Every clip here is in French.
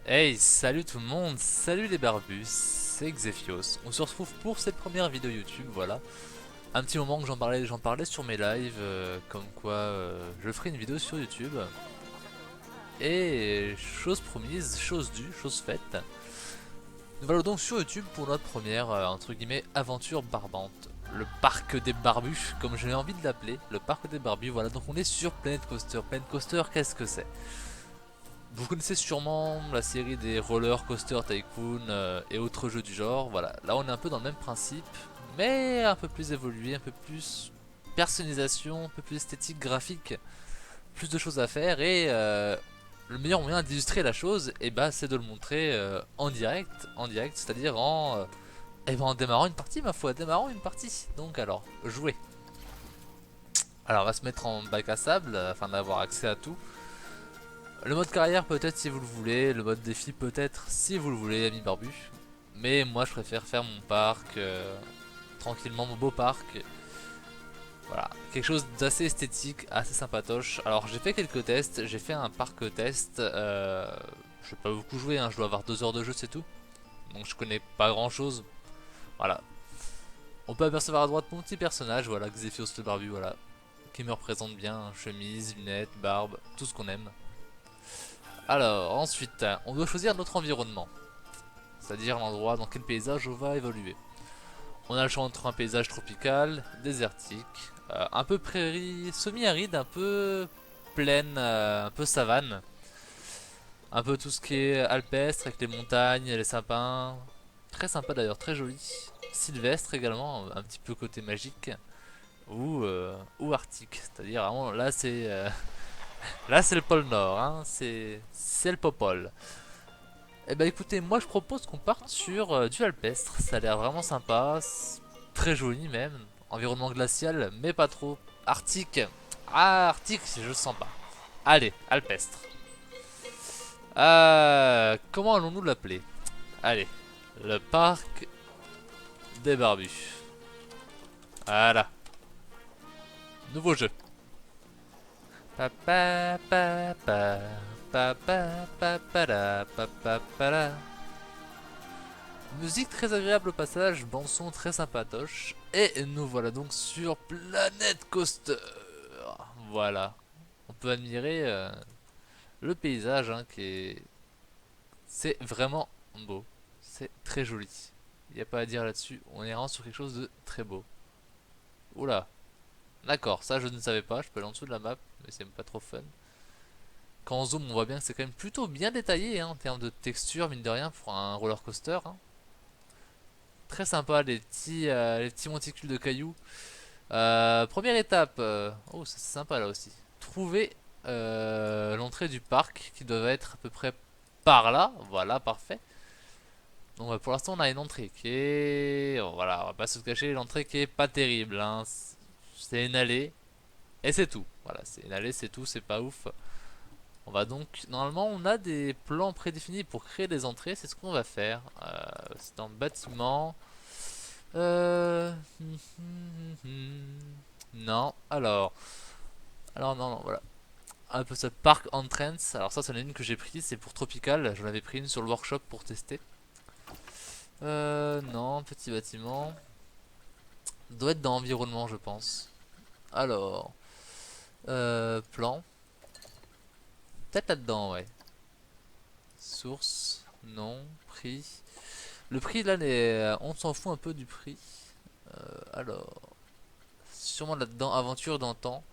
Hey, salut tout le monde, salut les barbus, c'est Xephios. On se retrouve pour cette première vidéo YouTube, voilà. Un petit moment que j'en parlais sur mes lives, comme quoi je ferai une vidéo sur YouTube. Et chose promise, chose due, chose faite. Nous voilà donc sur YouTube pour notre première, entre guillemets, aventure barbante. Le parc des barbus, comme j'ai envie de l'appeler, le parc des barbus, voilà. Donc on est sur Planet Coaster. Planet Coaster, qu'est-ce que c'est? Vous connaissez sûrement la série des Roller Coaster Tycoon et autres jeux du genre. Voilà, là on est un peu dans le même principe, mais un peu plus évolué, un peu plus personnalisation, un peu plus esthétique, graphique, plus de choses à faire et le meilleur moyen d'illustrer la chose, et bah, c'est de le montrer en direct, c'est-à-dire en démarrant une partie, ma foi, démarrant une partie. Donc alors, jouer. Alors on va se mettre en bac à sable afin d'avoir accès à tout. Le mode carrière peut-être si vous le voulez, le mode défi peut-être si vous le voulez, ami barbu. Mais moi je préfère faire mon parc tranquillement, mon beau parc. Voilà, quelque chose d'assez esthétique, assez sympatoche. Alors j'ai fait quelques tests, j'ai fait un parc test. Je vais pas beaucoup jouer, hein, je dois avoir 2 heures de jeu, c'est tout. Donc je connais pas grand chose. Voilà. On peut apercevoir à droite mon petit personnage, voilà, Xephios le barbu, voilà. Qui me représente bien, hein, chemise, lunettes, barbe, tout ce qu'on aime. Alors, ensuite, on doit choisir notre environnement, c'est-à-dire l'endroit dans quel paysage on va évoluer. On a le choix entre un paysage tropical, désertique, un peu prairie, semi-aride, un peu plaine, un peu savane, un peu tout ce qui est alpestre avec les montagnes, les sapins, très sympa d'ailleurs, très joli. Sylvestre également, un petit peu côté magique, ou arctique, c'est-à-dire vraiment là c'est le pôle Nord, hein, c'est le Popol. Eh bah écoutez, moi je propose qu'on parte sur du alpestre, ça a l'air vraiment sympa, très joli même, environnement glacial mais pas trop, arctique, ah arctique je le sens pas. Allez, alpestre. Comment allons-nous l'appeler? Allez, le parc des barbus. Voilà, nouveau jeu. Pa pa pa pa pa pa pa pa la, pa pa pa la. Musique très agréable au passage, bande son très sympatoche. Et nous voilà donc sur Planet Coaster. Voilà. On peut admirer le paysage hein, qui est... C'est vraiment beau. C'est très joli. Il n'y a pas à dire là-dessus. On est vraiment sur quelque chose de très beau. Oula. D'accord, ça je ne savais pas. Je peux aller en dessous de la map, mais c'est pas trop fun. Quand on zoome, on voit bien que c'est quand même plutôt bien détaillé hein, en termes de texture, mine de rien, pour un roller coaster. Hein. Très sympa, les petits monticules de cailloux. Première étape, oh c'est sympa là aussi. Trouver l'entrée du parc qui doit être à peu près par là. Voilà, parfait. Donc pour l'instant on a une entrée qui est... oh, voilà, on va pas se cacher, l'entrée qui est pas terrible. Hein. C'est une allée et c'est tout. Voilà, c'est une allée, c'est tout, c'est pas ouf. On va donc... Normalement on a des plans prédéfinis pour créer des entrées, c'est ce qu'on va faire. C'est un bâtiment... Euh... Non, non, non, voilà. Un peu ce park entrance. Alors ça, c'en est une que j'ai prise, c'est pour Tropical. J'en avais pris une sur le workshop pour tester. Non, petit bâtiment. Doit être dans environnement, je pense. Alors, plan. Peut-être là-dedans, ouais. Source, non, prix. Le prix là, on s'en fout un peu du prix. Alors, sûrement là-dedans, aventure d'antan.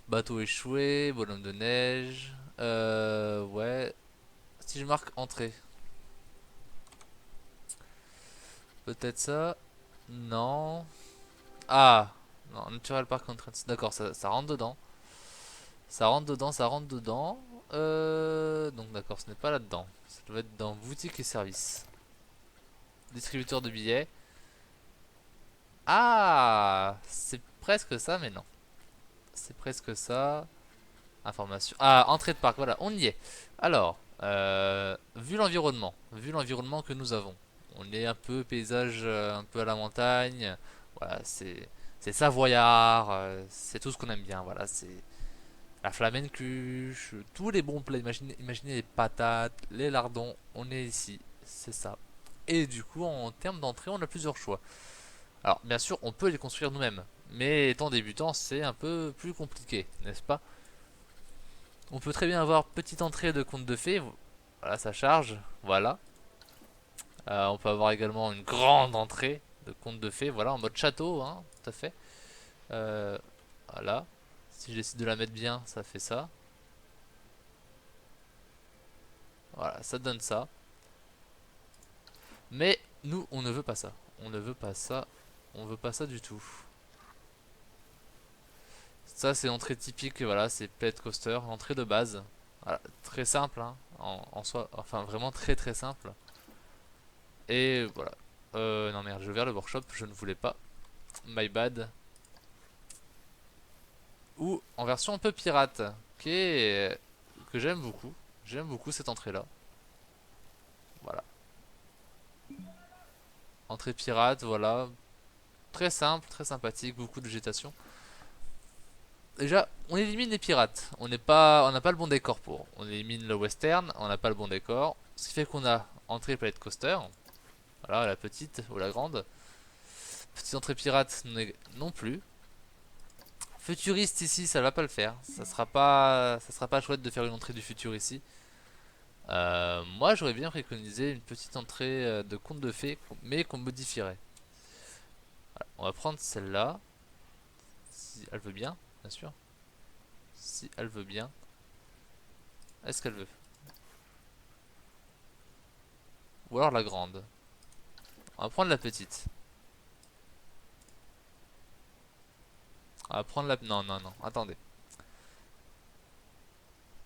Bateau échoué, bonhomme de neige. Ouais. Si je marque entrée, peut-être ça. Non. Ah. Non, Natural Park Entrance. D'accord, ça rentre dedans. Ça rentre dedans, ça rentre dedans. Donc d'accord, ce n'est pas là-dedans. Ça doit être dans boutique et service. Distributeur de billets. Ah. C'est presque ça, mais non. C'est presque ça. Information. Ah, entrée de parc, voilà, on y est. Alors, vu l'environnement que nous avons, on est un peu paysage, un peu à la montagne. Voilà, c'est savoyard, c'est tout ce qu'on aime bien. Voilà, c'est la flamencuche, tous les bons plats. Imaginez les patates, les lardons, on est ici, c'est ça. Et du coup, en termes d'entrée, on a plusieurs choix. Alors, bien sûr, on peut les construire nous-mêmes, mais étant débutant, c'est un peu plus compliqué, n'est-ce pas? On peut très bien avoir petite entrée de conte de fées, voilà, ça charge, voilà. On peut avoir également une grande entrée de conte de fées, voilà, en mode château, hein, tout à fait. Euh, voilà. Si je décide de la mettre bien, ça fait ça. Voilà, ça donne ça. Mais nous, on ne veut pas ça. On ne veut pas ça. On veut pas ça du tout. Ça, c'est l'entrée typique, voilà, c'est Plaid Coaster, l'entrée de base. Voilà, très simple, hein, en soi. Enfin, vraiment très très simple. Et voilà. Non merde, je vais vers le workshop, je ne voulais pas. My bad. Ou en version un peu pirate, qui est... que j'aime beaucoup. J'aime beaucoup cette entrée-là. Voilà. Entrée pirate, voilà. Très simple, très sympathique, beaucoup de végétation. Déjà, on élimine les pirates. On n'a pas le bon décor pour. On élimine le western, on n'a pas le bon décor. Ce qui fait qu'on a entrée Planet Coaster. Voilà, la petite ou la grande. Petite entrée pirate non plus. Futuriste ici, ça va pas le faire. Ça sera pas chouette de faire une entrée du futur ici. Moi, j'aurais bien préconisé une petite entrée de conte de fées, mais qu'on modifierait. Voilà, on va prendre celle-là, si elle veut bien, bien sûr. Si elle veut bien. Est-ce qu'elle veut? Ou alors la grande. On va prendre la petite. On va prendre la... Non, non, non, attendez.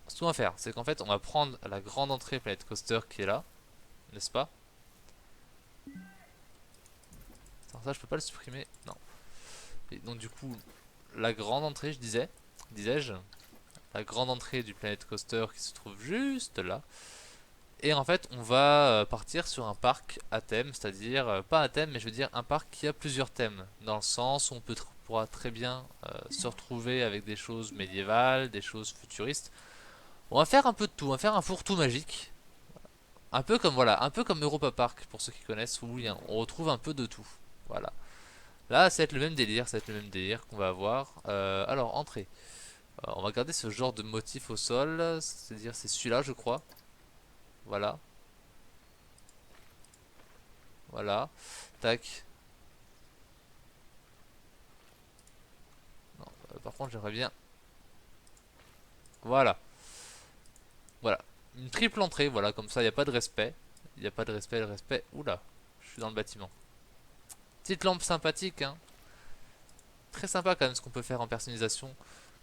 Ce qu'on va faire, c'est qu'en fait, on va prendre la grande entrée Planet Coaster qui est là. N'est-ce pas? Attends, ça, je peux pas le supprimer. Non. Et donc, du coup, la grande entrée, disais-je, la grande entrée du Planet Coaster qui se trouve juste là. Et en fait, on va partir sur un parc à thème, c'est-à-dire, pas à thème, mais je veux dire un parc qui a plusieurs thèmes. Dans le sens où pourra très bien se retrouver avec des choses médiévales, des choses futuristes. On va faire un peu de tout, on va faire un fourre-tout magique. Un peu comme voilà, un peu comme Europa Park pour ceux qui connaissent où on retrouve un peu de tout. Voilà. Là, ça va être le même délire, ça va être le même délire qu'on va avoir. Alors, entrée. On va garder ce genre de motif au sol, c'est-à-dire c'est celui-là, je crois. Voilà, voilà. Tac. Non, par contre, j'aimerais bien. Voilà, voilà. Une triple entrée, voilà, comme ça, il n'y a pas de respect. Il n'y a pas de respect, le respect. Oula, je suis dans le bâtiment. Petite lampe sympathique, hein. Très sympa quand même ce qu'on peut faire en personnalisation.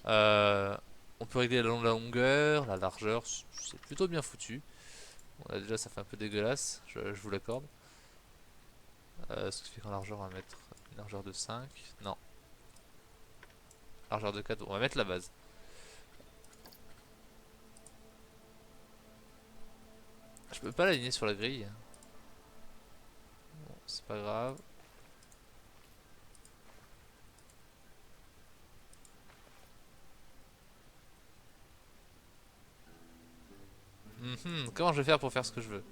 Euh, on peut régler la longueur, la largeur, c'est plutôt bien foutu. Bon, là, déjà ça fait un peu dégueulasse, je vous l'accorde. Ce qui fait qu'en largeur on va mettre une largeur de 5. Non, largeur de 4, on va mettre la base. Je peux pas l'aligner sur la grille. Bon, c'est pas grave. Comment je vais faire pour faire ce que je veux?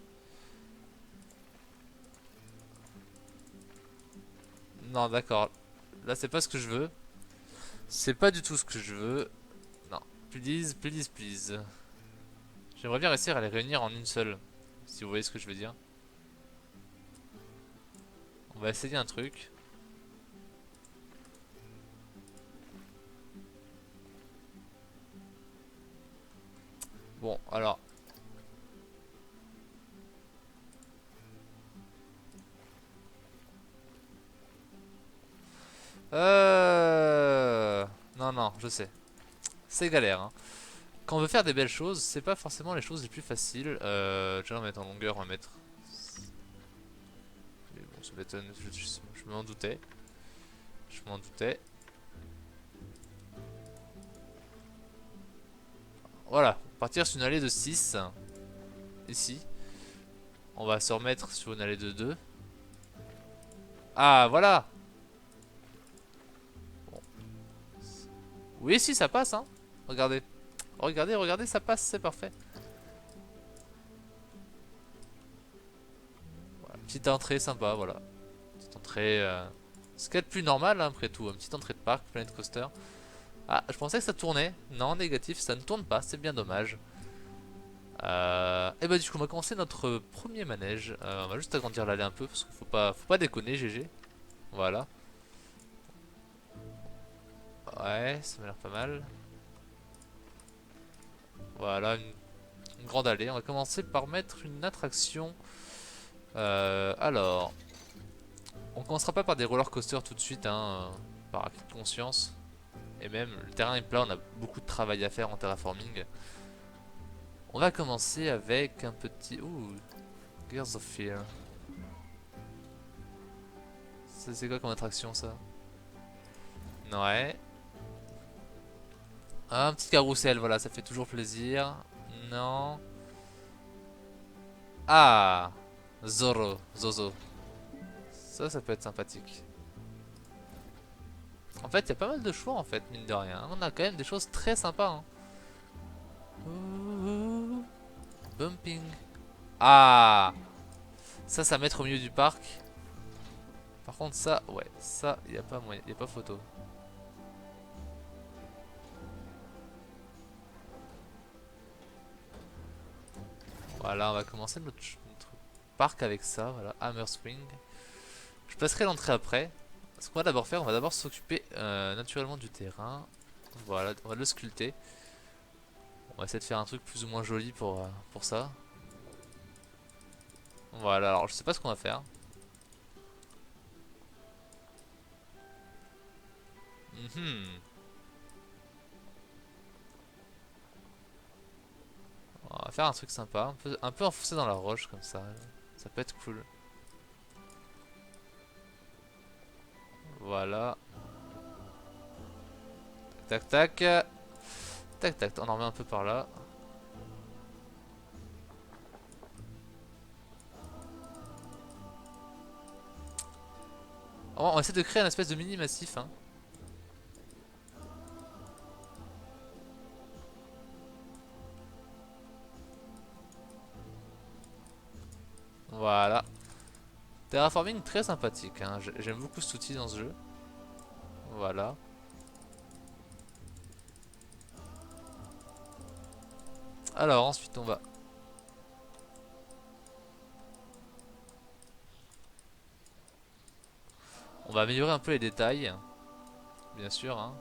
Non, d'accord. Là, c'est pas ce que je veux. C'est pas du tout ce que je veux. Non. Please, please, please. J'aimerais bien réussir à les réunir en une seule. Si vous voyez ce que je veux dire. On va essayer un truc. Bon, alors. Non, non, je sais. C'est galère, hein. Quand on veut faire des belles choses, c'est pas forcément les choses les plus faciles. Déjà, on va mettre en longueur, on va mettre. Mais bon, ça m'étonne, je m'en doutais. Je m'en doutais. Voilà, partir sur une allée de 6. Ici. On va se remettre sur une allée de 2. Ah, voilà. Bon. Oui, si, ça passe, hein. Regardez. Regardez, regardez, ça passe, c'est parfait. Voilà, petite entrée sympa, voilà. Petite entrée... ce qu'il y a de plus normal, hein, après tout. Une petite entrée de parc, Planet Coaster. Ah, je pensais que ça tournait. Non, négatif, ça ne tourne pas, c'est bien dommage. Et bah du coup on va commencer notre premier manège. On va juste agrandir l'allée un peu parce qu'il faut pas déconner GG. Voilà. Ouais, ça m'a l'air pas mal. Voilà, une grande allée. On va commencer par mettre une attraction. Alors, on commencera pas par des roller coasters tout de suite, hein, par acquis de conscience. Et même, le terrain est plat, on a beaucoup de travail à faire en terraforming. On va commencer avec un petit... Ouh, Gears of Fear. C'est quoi comme attraction ça? Ouais. Un petit carrousel, voilà, ça fait toujours plaisir. Non. Ah, Zoro, Zozo. Ça peut être sympathique. En fait, il y a pas mal de choix en fait, mine de rien. On a quand même des choses très sympas. Hein. Ouh, bumping. Ah, ça mettre au milieu du parc. Par contre, ça, ouais, ça, il y a pas moyen, y a pas photo. Voilà, on va commencer notre parc avec ça. Voilà, Hammer Swing. Je passerai l'entrée après. Ce qu'on va d'abord faire, on va d'abord s'occuper naturellement du terrain. Voilà, on va le sculpter. On va essayer de faire un truc plus ou moins joli pour ça. Voilà, alors je sais pas ce qu'on va faire. Mhm. On va faire un truc sympa, un peu enfoncé dans la roche comme ça. Ça peut être cool. Voilà. Tac tac. Tac tac, on en remet un peu par là. On va essayer de créer un espèce de mini massif. Hein. Voilà. Terraforming très sympathique. Hein. J'aime beaucoup cet outil dans ce jeu. Voilà. Alors ensuite on va améliorer un peu les détails. Bien sûr. Hein.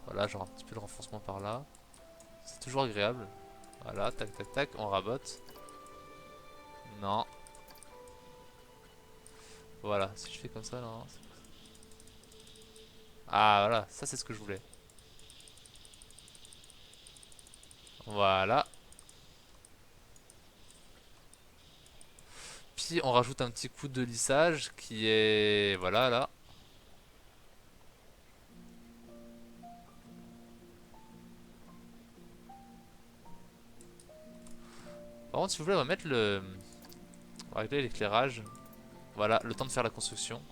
Voilà, genre un petit peu de renforcement par là. C'est toujours agréable. Voilà, tac tac tac, on rabote. Non. Voilà, si je fais comme ça, non. Ah voilà, ça c'est ce que je voulais. Voilà. Puis on rajoute un petit coup de lissage qui est... Voilà, là. Par contre, si vous voulez, on va mettre le... On va régler l'éclairage. Voilà, le temps de faire la construction.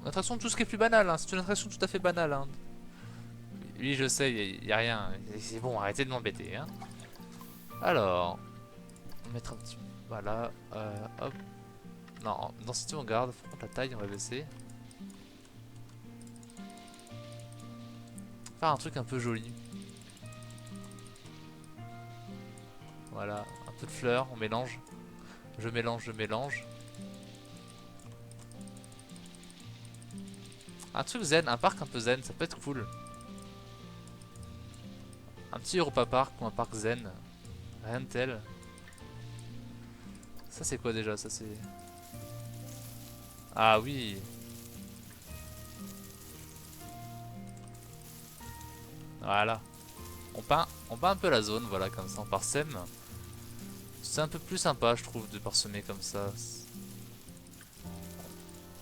Une attraction, tout ce qui est plus banal, hein. C'est une attraction tout à fait banale, hein. Oui, je sais, y a rien. C'est bon, arrêtez de m'embêter, hein. Alors, on va mettre un petit... Voilà, hop. Non, densité on garde, par contre la taille on va baisser. Faire un truc un peu joli. Voilà, un peu de fleurs, on mélange. Je mélange, je mélange. Un truc zen, un parc un peu zen, ça peut être cool. Un petit Europa Park ou un parc zen. Rien de tel. Ça c'est quoi déjà? Ça c'est... Ah oui. Voilà. On peint un peu la zone, voilà, comme ça, on parsème. C'est un peu plus sympa, je trouve, de parsemer comme ça.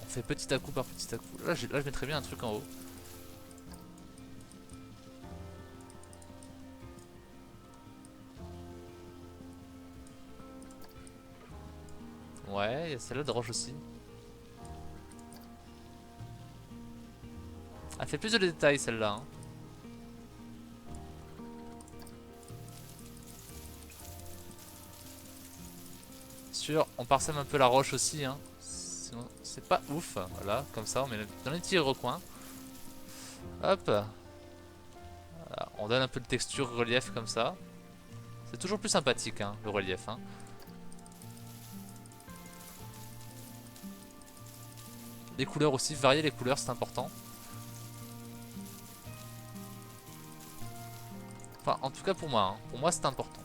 On fait petit à coup par petit à coup. Là, je mettrais bien un truc en haut. Ouais, il y a celle-là de roche aussi. Ah, Elle fait plus de détails celle-là. Hein. Sûr, on parsème un peu la roche aussi. Hein. Sinon, c'est pas ouf. Voilà, comme ça, on met dans les petits recoins. Hop. Voilà, on donne un peu de texture, relief comme ça. C'est toujours plus sympathique, hein, le relief. Hein. Les couleurs aussi, varier les couleurs, c'est important. Enfin, en tout cas pour moi. Hein. Pour moi, c'est important.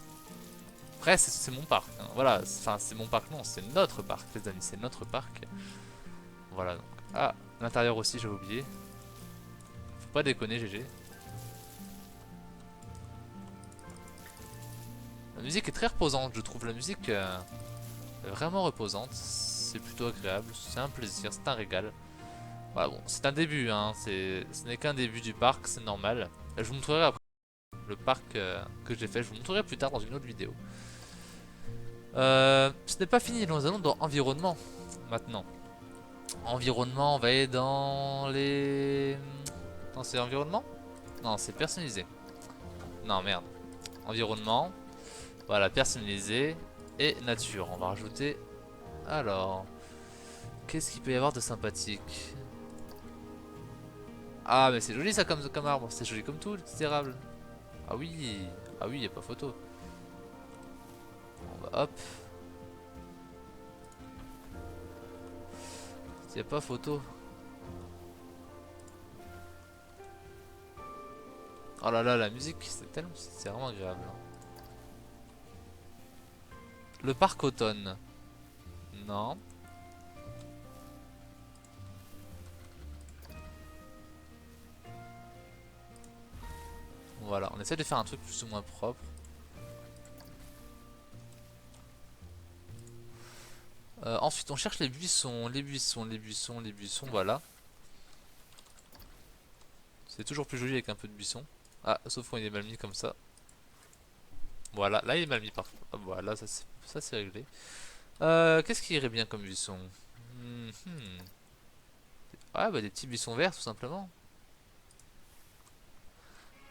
Après, c'est mon parc. Hein. Voilà, enfin, c'est mon parc, non, c'est notre parc, les amis, c'est notre parc. Voilà, donc. Ah, l'intérieur aussi, j'ai oublié. Faut pas déconner, GG. La musique est très reposante, je trouve. La musique est vraiment reposante. C'est plutôt agréable, c'est un plaisir, c'est un régal. Voilà, bon, c'est un début, hein. Ce n'est qu'un début du parc, c'est normal. Je vous montrerai après le parc que j'ai fait. Je vous montrerai plus tard dans une autre vidéo. Ce n'est pas fini, nous allons dans environnement maintenant. Environnement, on va aller dans les... Non, c'est environnement? Non, c'est personnalisé. Non, merde. Environnement. Voilà, personnalisé. Et nature. On va rajouter... Alors... Qu'est-ce qu'il peut y avoir de sympathique? Ah, mais c'est joli ça comme arbre. C'est joli comme tout, le petit érable. Ah oui. Ah oui, y a pas photo. On va hop. Y a pas photo. Oh là là, la musique, c'est vraiment agréable. Hein. Le parc automne. Non. Voilà, on essaie de faire un truc plus ou moins propre. Ensuite, on cherche les buissons, les buissons, les buissons, les buissons, voilà. C'est toujours plus joli avec un peu de buissons. Ah, sauf quand il est mal mis comme ça. Voilà, là il est mal mis par contre. Ah, voilà, ça c'est réglé. Qu'est-ce qui irait bien comme buisson? Ah bah des petits buissons verts tout simplement.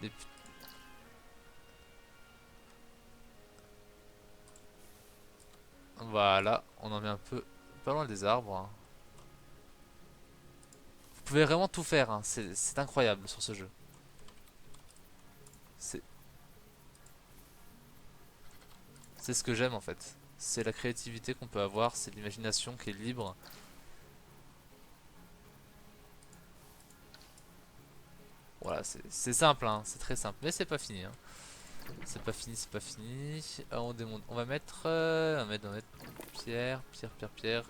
Des... Voilà, on en met un peu pas loin des arbres. Hein. Vous pouvez vraiment tout faire, hein. C'est incroyable sur ce jeu. C'est c'est ce que j'aime en fait. C'est la créativité qu'on peut avoir, c'est l'imagination qui est libre. Voilà, c'est simple, hein. C'est très simple, mais c'est pas fini. Hein. C'est pas fini, c'est pas fini. On démonte. On va mettre pierre, pierre, pierre, pierre.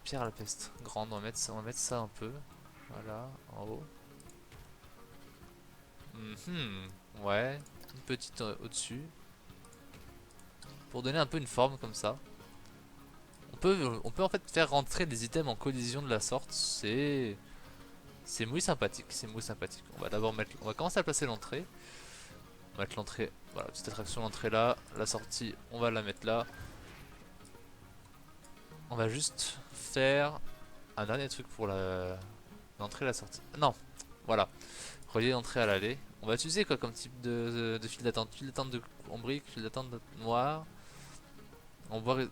Pierre à la peste. Grande, on va mettre ça un peu. Voilà, en haut. Ouais, une petite au-dessus. Pour donner un peu une forme comme ça. On peut en fait faire rentrer des items en collision de la sorte. C'est muy sympathique, c'est muy sympathique. On va d'abord mettre, on va commencer à placer l'entrée. On va mettre l'entrée, voilà, petite attraction l'entrée là, la sortie, on va la mettre là. On va juste faire un dernier truc pour l'entrée et la sortie. Non, voilà. Relier l'entrée à l'allée. On va utiliser quoi comme type de fil d'attente? Fil d'attente en brique, fil d'attente noir. En bois,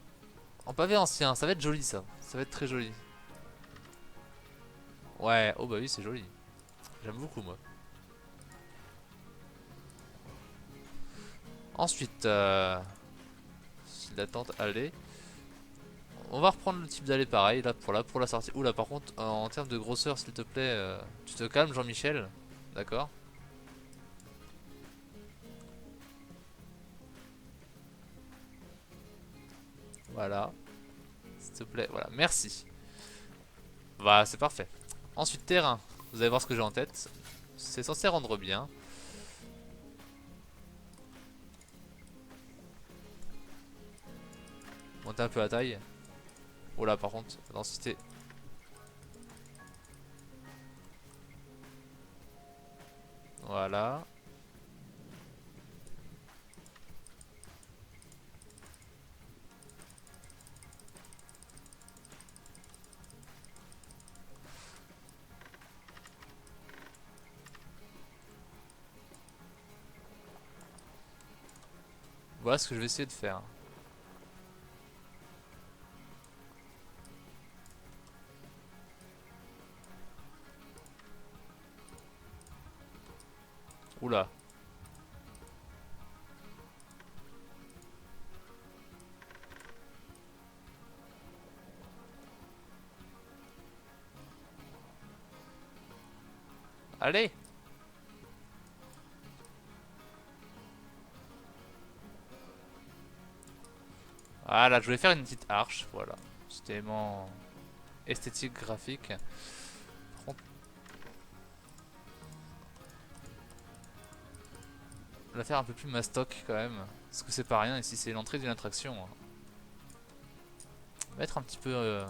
en pavé ancien, ça va être joli ça. Ça va être très joli. Ouais, oh bah oui, c'est joli. J'aime beaucoup moi. Ensuite, fil d'attente allée. On va reprendre le type d'allée pareil là pour la sortie. Oula, par contre, en termes de grosseur, s'il te plaît, tu te calmes, Jean-Michel. D'accord. Voilà. S'il te plaît, voilà. Merci. Voilà, c'est parfait. Ensuite, terrain. Vous allez voir ce que j'ai en tête. C'est censé rendre bien. Monter un peu la taille. Oh là, par contre, la densité. Voilà. Voilà ce que je vais essayer de faire. Oula. Allez. Voilà, je voulais faire une petite arche, voilà. C'était tellement esthétique, graphique. On va faire un peu plus mastoc quand même. Parce que c'est pas rien ici, c'est l'entrée d'une attraction. On va être un petit peu...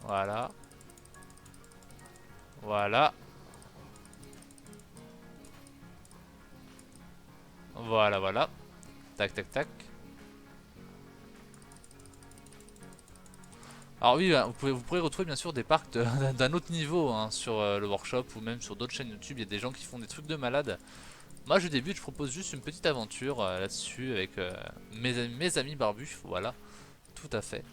Voilà. Voilà. Voilà, voilà. Tac, tac, tac. Alors oui, bah, vous pourrez retrouver bien sûr des parcs d'un autre niveau hein, sur le workshop ou même sur d'autres chaînes YouTube. Il y a des gens qui font des trucs de malade. Moi je débute, je propose juste une petite aventure là-dessus avec mes amis barbus. Voilà, tout à fait.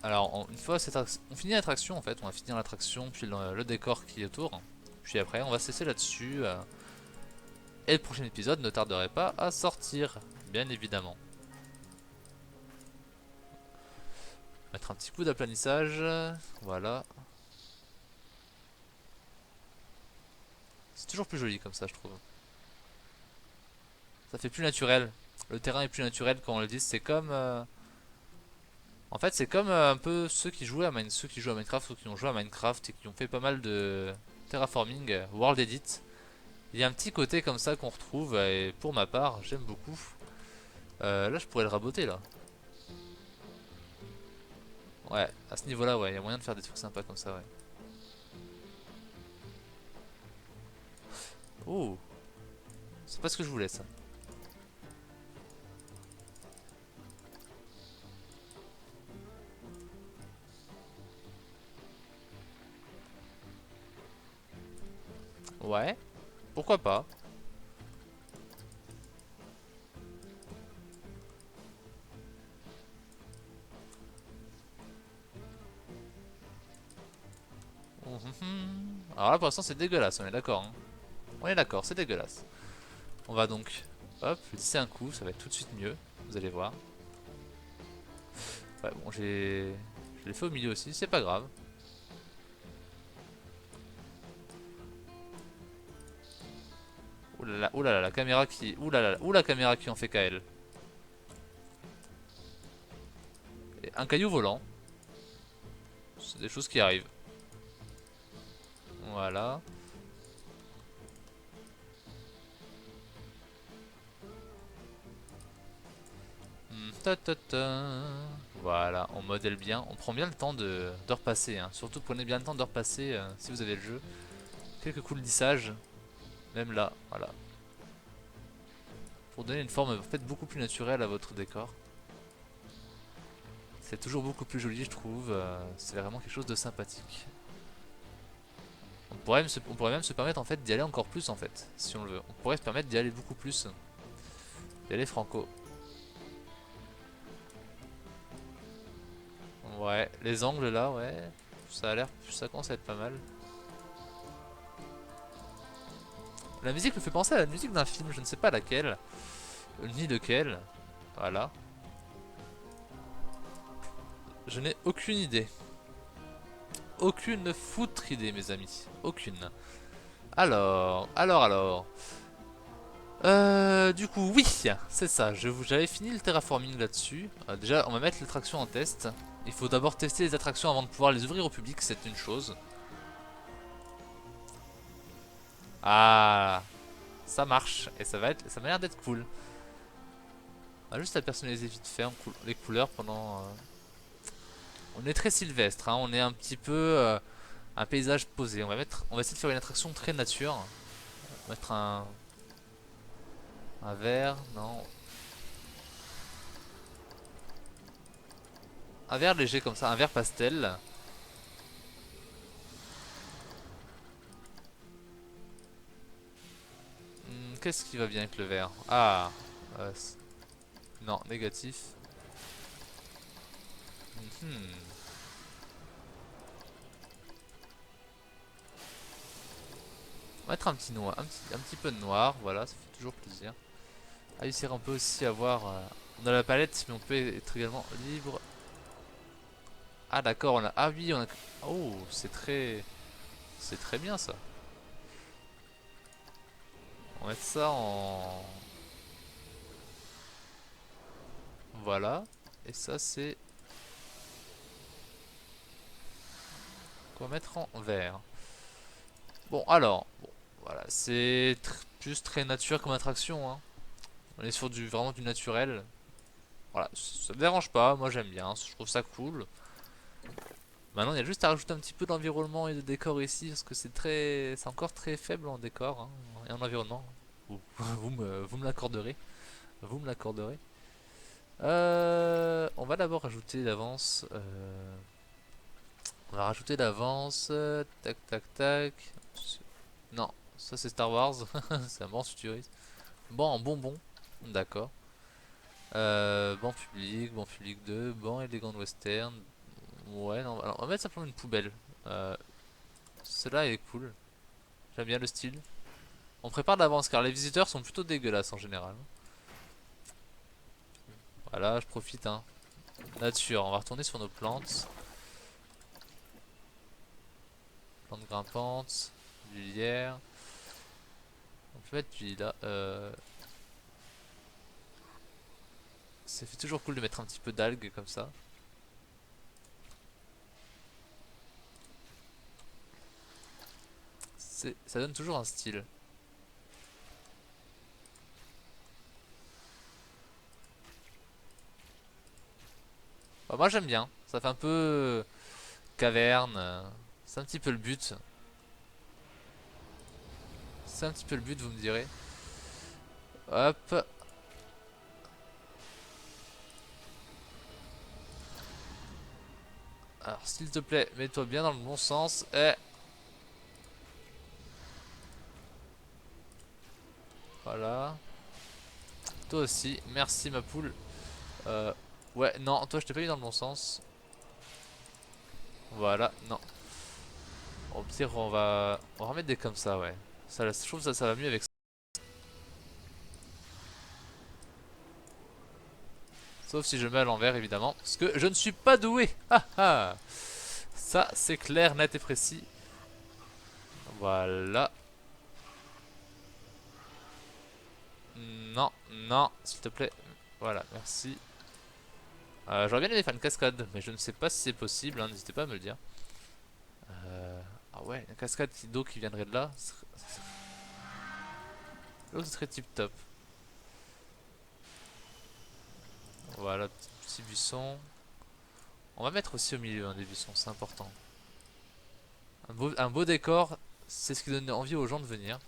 Alors une fois on finit l'attraction en fait, on va finir l'attraction puis le décor qui est autour. Puis après on va cesser là-dessus. Et le prochain épisode ne tarderait pas à sortir, bien évidemment. Mettre un petit coup d'aplanissage, voilà. C'est toujours plus joli comme ça je trouve. Ça fait plus naturel. Le terrain est plus naturel quand on le dit. C'est comme... En fait c'est comme un peu ceux qui jouent à Minecraft ou qui ont joué à Minecraft et qui ont fait pas mal de terraforming, World Edit. Il y a un petit côté comme ça qu'on retrouve et pour ma part j'aime beaucoup. Là je pourrais le raboter là. Ouais, à ce niveau là ouais, il y a moyen de faire des trucs sympas comme ça ouais. Oh, c'est pas ce que je voulais ça. Ouais, pourquoi pas. Alors là pour l'instant c'est dégueulasse, on est d'accord hein. On est d'accord, c'est dégueulasse. On va donc, hop, lisser un coup, ça va être tout de suite mieux, vous allez voir. Ouais bon je l'ai fait au milieu aussi, c'est pas grave. Ouh là là, la caméra qui... Ouh là là, ouh la caméra qui en fait qu'à elle. Et un caillou volant, c'est des choses qui arrivent. Voilà. Ta, ta, ta. Voilà, on modèle bien, on prend bien le temps de repasser. Hein. Surtout prenez bien le temps de repasser si vous avez le jeu. Quelques coups de lissage, même là, voilà. Pour donner une forme en fait beaucoup plus naturelle à votre décor. C'est toujours beaucoup plus joli je trouve, c'est vraiment quelque chose de sympathique. On pourrait même se permettre en fait d'y aller encore plus en fait, si on le veut. On pourrait se permettre d'y aller beaucoup plus. D'y aller franco. Ouais, les angles là, ouais. Ça a l'air, ça commence à être pas mal. La musique me fait penser à la musique d'un film, je ne sais pas laquelle, ni lequel. Voilà. Je n'ai aucune idée. Aucune foutre idée, mes amis. Aucune. Alors. Du coup, oui, c'est ça. J'avais fini le terraforming là-dessus. Déjà, on va mettre l'attraction en test. Il faut d'abord tester les attractions avant de pouvoir les ouvrir au public, c'est une chose. Ah, ça marche et ça m'a l'air d'être cool. On va juste la personnaliser vite fait les couleurs pendant. On est très sylvestre, hein, on est un petit peu un paysage posé. On va essayer de faire une attraction très nature. On va mettre un vert, non. Un vert léger comme ça, un vert pastel. Qu'est-ce qui va bien avec le vert? Ah, non, négatif. Mhm. On va mettre un petit noir, un petit peu de noir, voilà, ça fait toujours plaisir. Réussir un peu aussi à voir. On a la palette, mais on peut être également libre. Ah d'accord, on a. Ah oui, on a. Oh, c'est très bien ça. On va mettre ça en. Voilà. Et ça c'est. Qu'on va mettre en vert. Bon alors, bon, voilà, c'est juste très nature comme attraction, hein. On est sur du vraiment du naturel. Voilà, ça me dérange pas, moi j'aime bien, je trouve ça cool. Maintenant, il y a juste à rajouter un petit peu d'environnement et de décor ici, parce que c'est encore très faible en décor hein, et en environnement. Vous me l'accorderez, vous me l'accorderez. On va d'abord rajouter d'avance. On va rajouter d'avance. Tac, tac, tac. Non, ça c'est Star Wars. C'est un bon futuriste. Bon, en bonbon. D'accord. Ban public 2, ban élégant de western. Ouais, non, alors on va mettre simplement une poubelle. Euh, Celle-là elle est cool. J'aime bien le style. On prépare d'avance car les visiteurs sont plutôt dégueulasses en général. Voilà, je profite hein. Nature, on va retourner sur nos plantes. Plantes grimpantes, du lierre. On peut mettre du lilas. Ça fait toujours cool de mettre un petit peu d'algues comme ça. Ça donne toujours un style. Bah, moi j'aime bien. Ça fait un peu caverne. C'est un petit peu le but. C'est un petit peu le but, vous me direz. Hop. Alors s'il te plaît, mets-toi bien dans le bon sens. Et voilà. Toi aussi. Merci ma poule. Euh, ouais, non, toi je t'ai pas mis dans le bon sens. Voilà, non. Au pire, on va remettre des comme ça, ouais. Ça, je trouve ça va mieux avec ça. Sauf si je mets à l'envers, évidemment. Parce que je ne suis pas doué. Ah ah. Ça, c'est clair, net et précis. Voilà. Non, non, s'il te plaît. Voilà, merci. J'aurais bien aimé faire une cascade, mais je ne sais pas si c'est possible, hein, n'hésitez pas à me le dire. Ah ouais, une cascade d'eau qui viendrait de là, ce serait tip top. Voilà, petit buisson. On va mettre aussi au milieu des buissons, c'est important. Un beau décor, c'est ce qui donne envie aux gens de venir.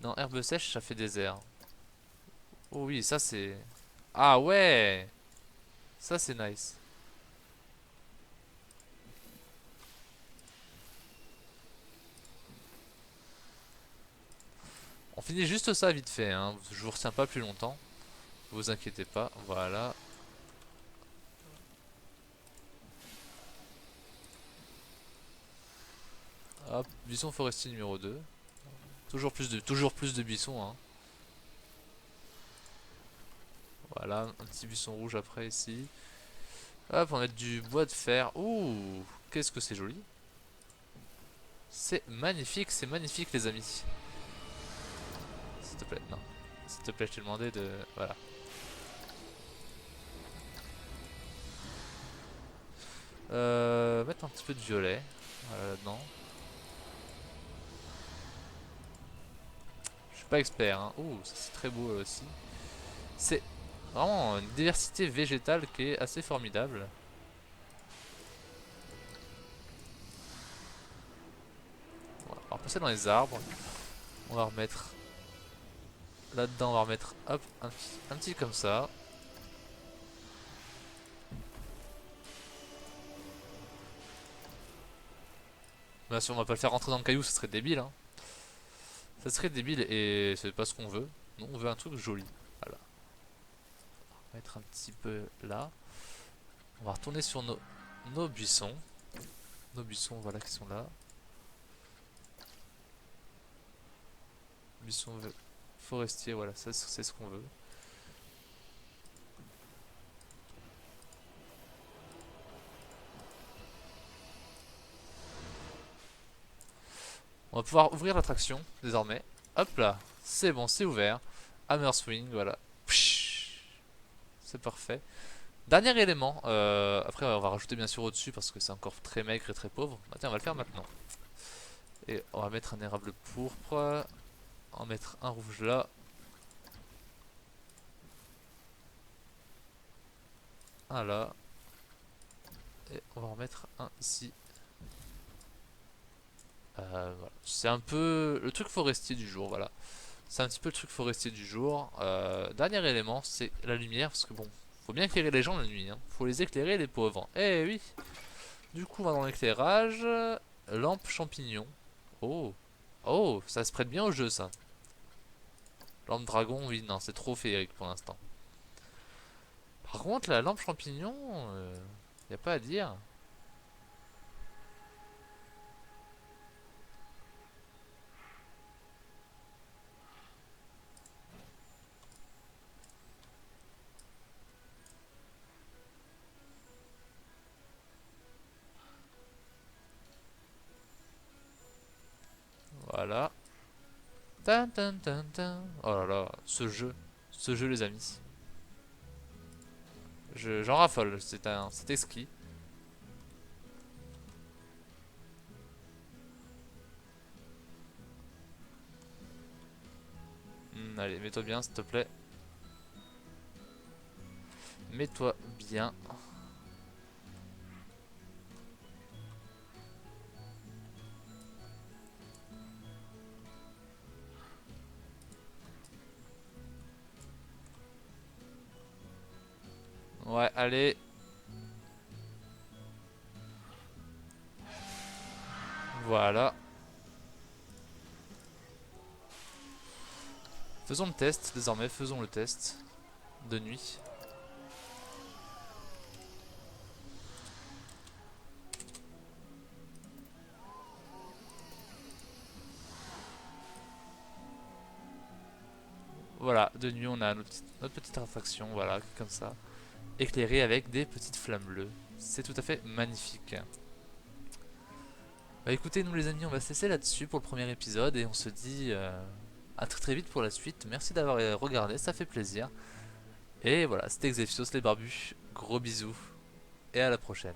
Non, herbe sèche, ça fait désert. Oh oui, ça c'est... Ah ouais! Ça c'est nice. On finit juste ça vite fait, hein. Je vous retiens pas plus longtemps. Vous inquiétez pas, voilà. Hop, buisson forestier numéro 2. Toujours plus de buissons, hein. Voilà, un petit buisson rouge après ici. Hop, on va mettre du bois de fer. Ouh, qu'est-ce que c'est joli. C'est magnifique les amis. S'il te plaît, non. S'il te plaît, je t'ai demandé de... Voilà. Mettre un petit peu de violet. Voilà, là-dedans. Je suis pas expert, hein. Ouh, ça c'est très beau aussi. C'est vraiment une diversité végétale qui est assez formidable. On va passer dans les arbres. On va remettre là-dedans, on va remettre hop, un petit comme ça. Bien sûr, on va pas le faire rentrer dans le caillou, ça serait débile, hein. Ça serait débile et c'est pas ce qu'on veut. Nous, on veut un truc joli. Voilà. On va mettre un petit peu là. On va retourner sur nos buissons. Nos buissons, voilà, qui sont là. Buissons forestiers, voilà, ça c'est ce qu'on veut. On va pouvoir ouvrir l'attraction désormais. Hop là, c'est bon, c'est ouvert. Hammer Swing, voilà. C'est parfait. Dernier élément, après on va rajouter bien sûr au-dessus parce que c'est encore très maigre et très pauvre. Bah, tiens, on va le faire maintenant. Et on va mettre un érable pourpre. On va mettre un rouge là. Un là. Et on va en mettre un ici. Voilà. C'est un peu le truc forestier du jour, voilà. C'est un petit peu le truc forestier du jour. Dernier élément, c'est la lumière, parce que bon, faut bien éclairer les gens la nuit, hein. Faut les éclairer les pauvres. Eh oui. Du coup, on va dans l'éclairage. Lampe champignon. Oh. Oh, ça se prête bien au jeu, ça. Lampe dragon, oui, non, c'est trop féerique pour l'instant. Par contre, la lampe champignon, y a pas à dire. Voilà. Tan, tan, tan, tan. Oh là là, ce jeu les amis. J'en raffole, c'est exquis. Allez, mets-toi bien s'il te plaît. Mets-toi bien. Ouais, allez. Voilà. Faisons le test, désormais, faisons le test de nuit. Voilà, de nuit on a notre petite attraction, voilà, comme ça. Éclairée avec des petites flammes bleues. C'est tout à fait magnifique. Bah écoutez, nous les amis, on va cesser là-dessus pour le premier épisode et on se dit à très très vite pour la suite. Merci d'avoir regardé, ça fait plaisir. Et voilà, c'était Xephios les barbus. Gros bisous et à la prochaine.